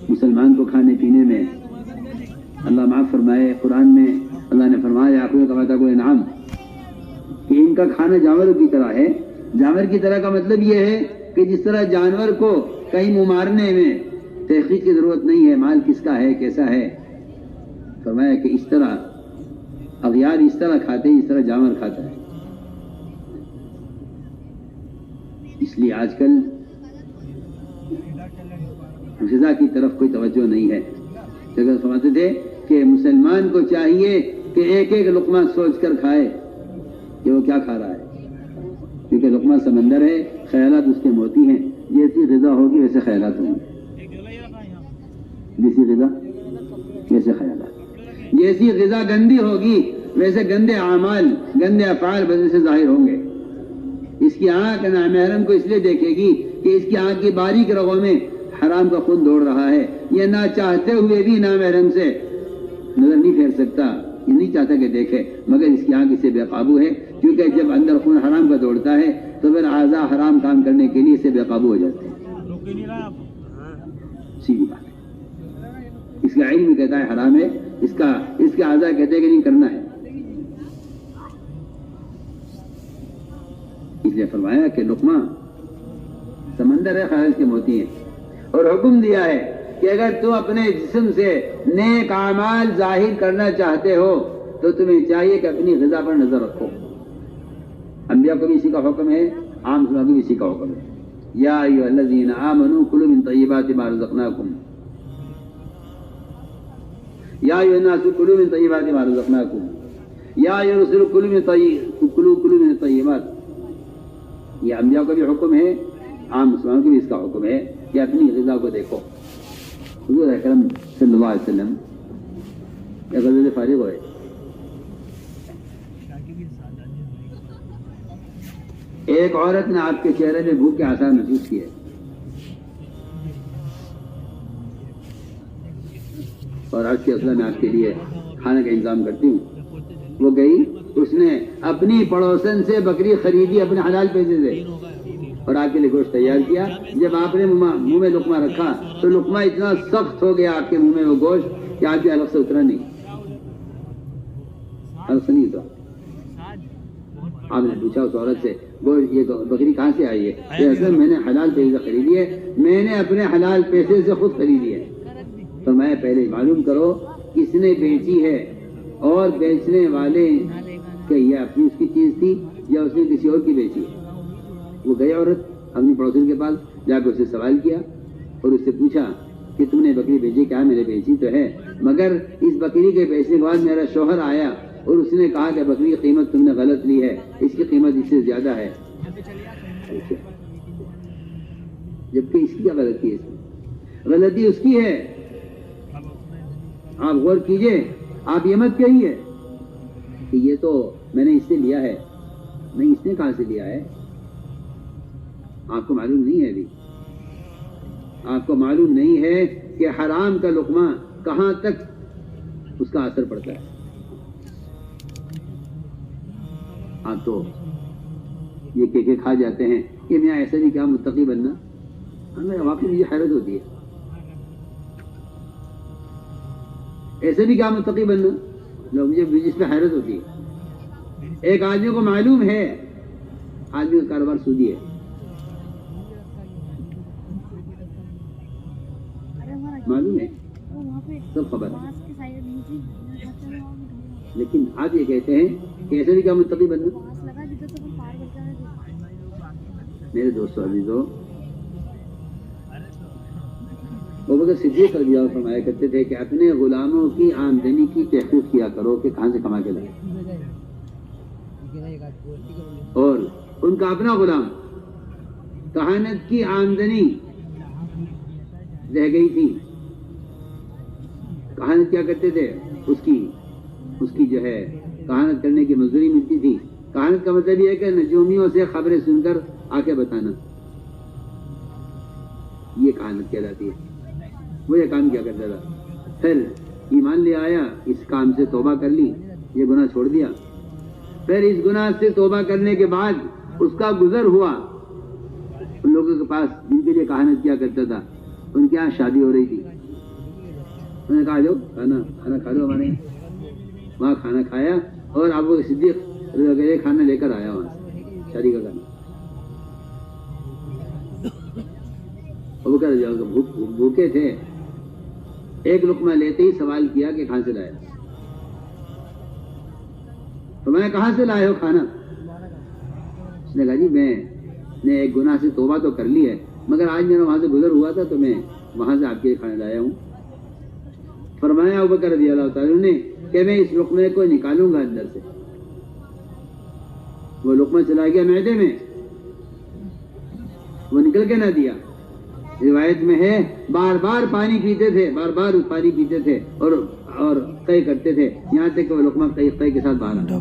مسلمان کو کھانے پینے میں اللہ معاف فرمائے، قرآن میں اللہ نے فرمایا یاقوت کا وعدہ کو انعام کہ ان کا کھانا جانوروں کی طرح ہے۔ جانور کی طرح کا مطلب یہ ہے کہ جس طرح جانور کو کہیں منہ مارنے میں تحقیق کی ضرورت نہیں ہے، مال کس کا ہے کیسا ہے، فرمایا کہ اس طرح اغیار اس طرح کھاتے ہیں اس طرح جانور کھاتا ہے۔ اس لیے آج کل غذا کی طرف کوئی توجہ نہیں ہے۔ جگہ سمجھتے تھے کہ مسلمان کو چاہیے کہ ایک ایک لقمہ سوچ کر کھائے کہ وہ کیا کھا رہا ہے، کیونکہ لقمہ سمندر ہے، خیالات اس کے موتی ہیں، جیسی غذا ہوگی ویسے خیالات ہوں گے، جیسی غذا ویسے خیالات، جیسی غذا گندی ہوگی ویسے گندے اعمال گندے افعال بدن سے ظاہر ہوں گے۔ اس کی آنکھ نامحرم کو اس لیے دیکھے گی کہ اس کی آنکھ کی باریک رگوں میں حرام کا خون دوڑ رہا ہے، یہ نہ چاہتے ہوئے بھی نامحرم سے نظر نہیں پھیر سکتا، یہ نہیں چاہتا کہ دیکھے، مگر اس کی آنکھ اسے بے قابو ہے، کیونکہ جب اندر خون حرام کا دوڑتا ہے تو پھر اعضاء حرام کام کرنے کے لیے اسے بے قابو ہو جاتے ہیں۔ سیدھی بات ہے، اس کا علم کہتا ہے حرام ہے، اس کے اعضاء کہتے ہیں کہ نہیں کرنا ہے۔ اس لیے فرمایا کہ لقمہ سمندر ہے، خیال کے موتی ہیں، اور حکم دیا ہے کہ اگر تم اپنے جسم سے نیک اعمال ظاہر کرنا چاہتے ہو تو تمہیں چاہیے کہ اپنی غذا پر نظر رکھو۔ انبیاء کو بھی اسی کا حکم ہے، عام مسلمانوں کو بھی اسی کا حکم ہے۔ یا ایھا الذین آمنوا کلوا من طیبات ما رزقناکم، یا ایھا الناس کلوا من طیبات ما رزقناکم، یا ایھا الرسل کلوا من الطیبات۔ یہ انبیاء کو بھی حکم ہے، عام مسلمانوں کو بھی اس کا حکم ہے کہ اپنی غذا کو دیکھو۔ حضور اکرم صلی اللہ علیہ وسلم غزوہ سے فارغ ہوئے، ایک عورت نے آپ کے چہرے میں بھوک کے آثار محسوس کیے، اور آج کے اصلہ میں آپ کے لیے کھانے کا انتظام کرتی ہوں۔ وہ گئی، اس نے اپنی پڑوسن سے بکری خریدی اپنے حلال پیسے سے، اور آپ کے لیے گوشت تیار کیا۔ جب آپ نے منہ میں لقمہ رکھا تو لقمہ اتنا سخت ہو گیا آپ کے منہ میں وہ گوشت کہ آپ کے الگ سے اترا نہیں، الگ سے نہیں اترا۔ آپ نے پوچھا اس عورت سے یہ بکری کہاں سے آئی ہے؟ یہ اصل میں نے حلال پیسے سے خریدی ہے، میں نے اپنے حلال پیسے سے خود خریدی ہے۔ تو میں پہلے معلوم کرو کس نے بیچی ہے، اور بیچنے والے کہ یہ اپنی اس کی چیز تھی یا اس نے کسی اور کی بیچی ہے۔ وہ گئی عورت اپنی پڑوسن کے پاس، جا کے اس سے سوال کیا اور اس سے پوچھا کہ تم نے بکری بیچی؟ کیا میں نے بیچی تو ہے، مگر اس بکری کے بیچنے کے بعد میرا شوہر آیا اور اس نے کہا کہ بکری کی قیمت تم نے غلط لی ہے، اس کی قیمت اس سے زیادہ ہے، جبکہ اس کی کیا غلطی ہے؟ اس میں غلطی اس کی ہے۔ آپ غور کیجئے، آپ یہ مت کہیے کہ یہ تو میں نے اس سے لیا ہے، نہیں، اس نے کہاں سے لیا ہے؟ آپ کو معلوم نہیں ہے، ابھی آپ کو معلوم نہیں ہے کہ حرام کا لقمہ کہاں تک اس کا اثر پڑتا ہے۔ آپ تو یہ کہ کھا جاتے ہیں کہ میاں ایسا بھی کیا متقی بننا، ہمیں واقعی مجھے حیرت ہوتی ہے، ایسے بھی کیا متقی بننا، مجھے اس پہ حیرت ہوتی ہے۔ ایک آدمی کو معلوم ہے آدمی کا کاروبار سودی ہے، معلوم ہے، سب خبر ہے، لیکن آپ یہ کہتے ہیں کہ ایسے بھی کیا متقی بننا۔ میرے دوستوں عزیزوں، ابوبکر صدیق رضی اللہ عنہ فرمایا کرتے تھے کہ اپنے غلاموں کی آمدنی کی تحقیق کیا کرو کہ کہاں سے کما کے لائے، اور ان کا اپنا غلام کہانت کی آمدنی رہ گئی تھی، کہانت کیا کرتے تھے، اس کی جو ہے کہانت کرنے کی مزدوری ملتی تھی۔ کہانت کا مطلب یہ ہے کہ نجومیوں سے خبریں سن کر آ کے بتانا، یہ کہانت کہلاتی ہے۔ وہ یہ کام کیا کرتا تھا، پھر ایمان لے آیا، اس کام سے توبہ کر لی، یہ گناہ چھوڑ دیا، پھر اس گناہ سے توبہ کرنے کے بعد اس کا گزر ہوا، ان لوگوں کے پاس جن کے لیے کہانت کیا کرتا تھا ان کے یہاں شادی ہو رہی تھی، انہوں نے کہا جو کھانا کھا لو ہمارے یہاں. وہاں کھانا کھایا اور ابو صدیق کھانا لے کر آیا وہاں سے شادی کا کھانا. ابو بکر بھوکے تھے, ایک لقمہ لیتے ہی سوال کیا کہ کہاں سے لایا. تو میں کہاں سے لائے ہو کھانا؟ اس نے کہا جی میں نے ایک گناہ سے توبہ تو کر لی ہے, مگر آج میرا وہاں سے گزر ہوا تھا تو میں وہاں سے آپ کے لیے کھانا لایا ہوں. فرمایا ابو بکر رضی اللہ تعالیٰ نے کہ میں اس لقمے کو نکالوں گا اندر سے. وہ لقمہ چلا گیا معدے میں, وہ نکل کے نہ دیا. روایت میں ہے بار بار پانی پیتے تھے اور قے کرتے تھے, یہاں تک کہ وہ لقمہ قے کے ساتھ باہر آیا.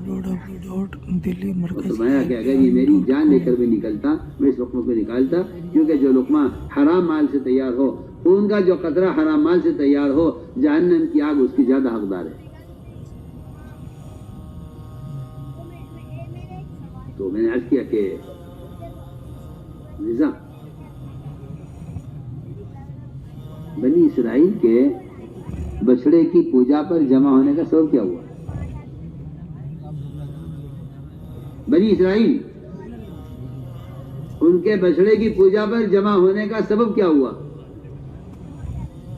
فرمایا کہ اگر یہ میری جان لے کر بھی نکلتا میں اس لقمے کو نکالتا, کیونکہ جو لقمہ حرام مال سے تیار ہو, خون کا جو قطرہ حرام مال سے تیار ہو, جہنم کی آگ اس کی زیادہ حقدار ہے. تو میں نے عرض کیا کہ مرزا بنی اسرائیل کے بچڑے کی پوجا پر جمع ہونے کا سبب کیا ہوا؟ بنی اسرائیل ان کے بچڑے کی پوجا پر جمع ہونے کا سبب کیا ہوا؟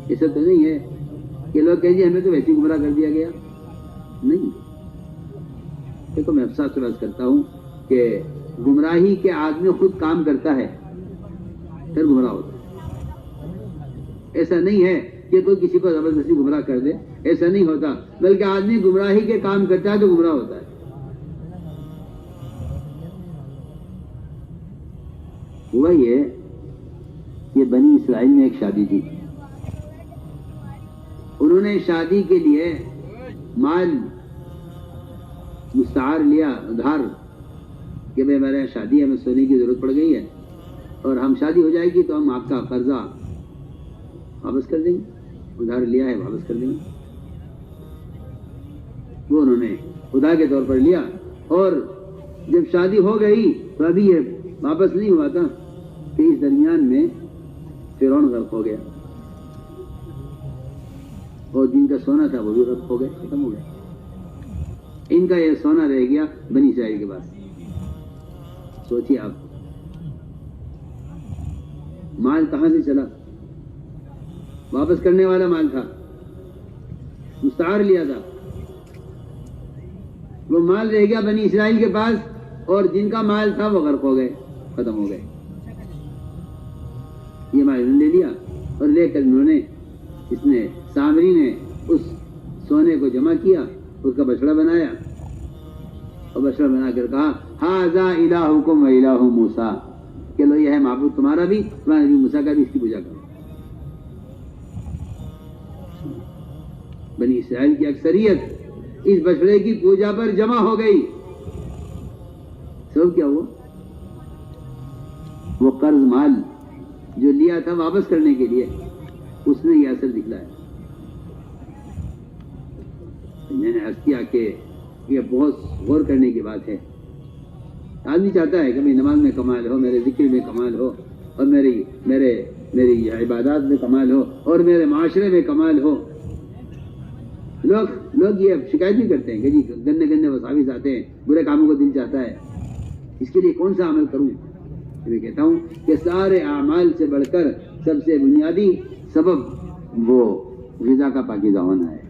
ایسا تو نہیں ہے کہ لوگ کہیں جی ہمیں تو ویسے گمراہ کر دیا گیا. نہیں, دیکھو میں افسوس سے بات کرتا ہوں کہ گمراہی کے آدمی خود کام کرتا ہے پھر گمراہ ہوتا ہے. ایسا نہیں ہے کہ کوئی کسی کو زبردستی گمراہ کر دے, ایسا نہیں ہوتا, بلکہ آدمی گمراہی کے کام کرتا ہے تو گمراہ ہوتا ہے. ہوا یہ کہ بنی اسرائیل میں ایک شادی تھی, انہوں نے شادی کے لیے مال مستعار لیا, ادھار, کہ بھائی ہمارے یہاں شادی ہے, ہمیں سونے کی ضرورت پڑ گئی ہے اور ہم شادی ہو جائے گی تو ہم آپ کا قرضہ واپس کر دیں گے, ادھار لیا ہے واپس کر دیں گے. وہ انہوں نے ادھار کے طور پر لیا, اور جب شادی ہو گئی تو ابھی یہ واپس نہیں ہوا تھا کہ اس درمیان میں فرعون غرق ہو گیا, اور جن کا سونا تھا وہ بھی غرق ہو گئے, ختم ہو گیا. ان کا یہ سونا رہ گیا بنی اسرائیل کے پاس. سوچیے آپ, مال کہاں سے چلا؟ واپس کرنے والا مال تھا, مستعار لیا تھا, وہ مال رہ گیا بنی اسرائیل کے پاس, اور جن کا مال تھا وہ غرق ہو گئے, ختم ہو گئے. یہ مال انہوں نے لے لیا, اور لے کر انہوں نے سامری نے اس سونے کو جمع کیا, اس کا بچڑا بنایا, اور بچڑا بنا کر کہا ھذا الہکم و الہ موسیٰ, کہ لو یہ ہے معبود تمہارا بھی, تمہارے نبی موسیٰ کا بھی, اس کی پوجا کرو. بنی اسرائیل کی اکثریت اس بچڑے کی پوجا پر جمع ہو گئی. سب کیا ہوا؟ وہ قرض مال جو لیا تھا واپس کرنے کے لیے, اس نے یہ اثر دکھلایا. میں نے عرض کیا کہ یہ بہت غور کرنے کی بات ہے. آدمی چاہتا ہے کہ میری نماز میں کمال ہو, میرے ذکر میں کمال ہو, اور میری عبادات میں کمال ہو, اور میرے معاشرے میں کمال ہو. لوگ یہ شکایت بھی کرتے ہیں کہ جی گندے وساوس آتے ہیں, برے کاموں کو دل چاہتا ہے, اس کے لیے کون سا عمل کروں؟ میں کہتا ہوں کہ سارے اعمال سے بڑھ کر سب سے بنیادی سبب وہ غذا کا پاکیزہ ہونا ہے.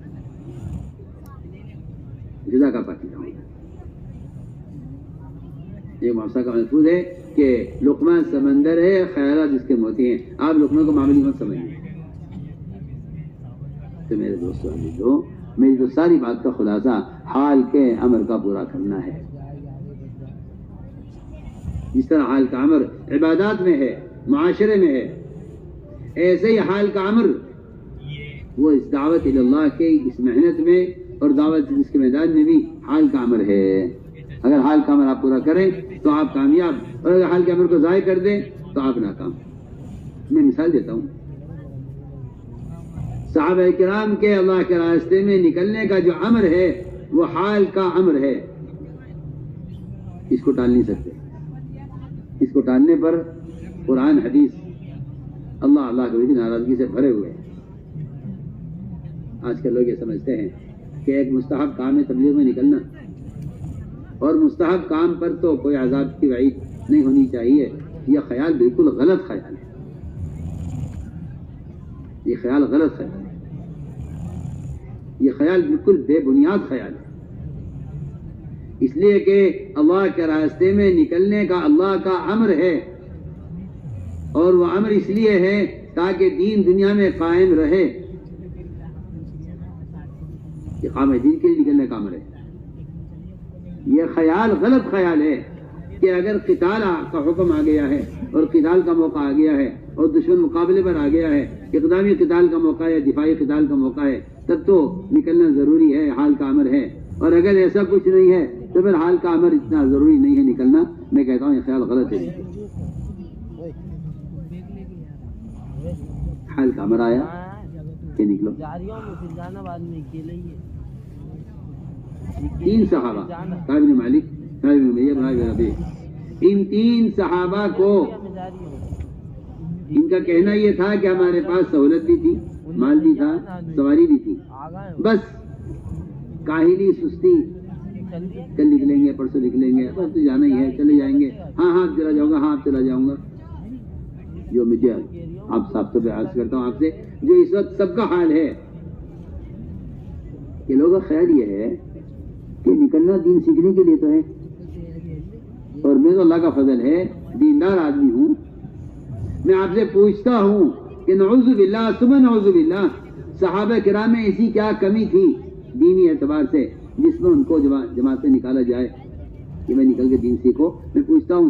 غذا کا پاکیزہ ہونا. یہ معاشرہ کا محفوظ ہے کہ لقمہ سمندر ہے, خیالات اس کے موتی ہیں. آپ لقمہ کو معمولی مت سمجھیں. تو میرے دوستوں, میری تو ساری بات کا خلاصہ حال کے امر کا پورا کرنا ہے. جس طرح حال کا امر عبادات میں ہے, معاشرے میں ہے, ایسے ہی حال کا امر وہ اس دعوت اللہ کے اس محنت میں اور دعوت اس کے میدان میں بھی حال کا امر ہے. اگر حال کا امر آپ پورا کریں تو آپ کامیاب, اور اگر حال کے امر کو ضائع کر دیں تو آپ ناکام. میں مثال دیتا ہوں, صحابہ کرام کے اللہ کے راستے میں نکلنے کا جو امر ہے وہ حال کا امر ہے. اس کو ٹال نہیں سکتے. اس کو ٹالنے پر قرآن حدیث اللہ کی ناراضگی سے بھرے ہوئے ہیں. آج کل لوگ یہ سمجھتے ہیں کہ ایک مستحب کام ہے تبلیغ میں نکلنا، اور مستحب کام پر تو کوئی عذاب کی وعید نہیں ہونی چاہیے. یہ خیال بالکل غلط خیال ہے، یہ خیال غلط ہے، یہ خیال بالکل بے بنیاد خیال ہے. اس لیے کہ اللہ کے راستے میں نکلنے کا اللہ کا امر ہے، اور وہ امر اس لیے ہے تاکہ دین دنیا میں قائم رہے. اقامہ دین کے لیے نکلنے کا امر ہے. یہ خیال غلط خیال ہے کہ اگر قتال کا حکم آ گیا ہے اور قتال کا موقع آ گیا ہے اور دشمن مقابلے پر آ گیا ہے، اقدامی قتال کا موقع ہے، دفاعی قتال کا موقع ہے، تب تو نکلنا ضروری ہے، حال کا امر ہے. اور اگر ایسا کچھ نہیں ہے تو پھر حال کا امر اتنا ضروری نہیں ہے نکلنا. میں کہتا ہوں یہ خیال غلط ہے. حال کا امر آیا کہ نکلو. 3 صحابہ کعب بن مالک، کعب بن امیہ، بن ربیع، ان 3 صحابہ کو ان کا کہنا یہ تھا کہ ہمارے پاس سہولت بھی تھی، مال بھی تھا، سواری بھی تھی، بس کاہلی سستی، کل نکلیں گے، پرسوں نکلیں گے، بس تو جانا ہی ہے، چلے جائیں گے. ہاں چلا جاؤں گا، ہاں چلا جاؤں گا. جو مجھے آپ صاحب سے عرض کرتا ہوں آپ سے، جو اس وقت سب کا حال ہے کہ لوگوں کا خیال یہ ہے کہ نکلنا دین سیکھنے کے لیے تو ہے، اور میں تو اللہ کا فضل ہے دیندار آدمی ہوں. میں آپ سے پوچھتا ہوں کہ نعوذ باللہ ثم نعوذ باللہ صحابہ کرام میں ایسی کیا کمی تھی دینی اعتبار سے جس میں ان کو جماعت سے نکالا جائے کہ میں نکل کے دین سیکھو؟ میں پوچھتا ہوں.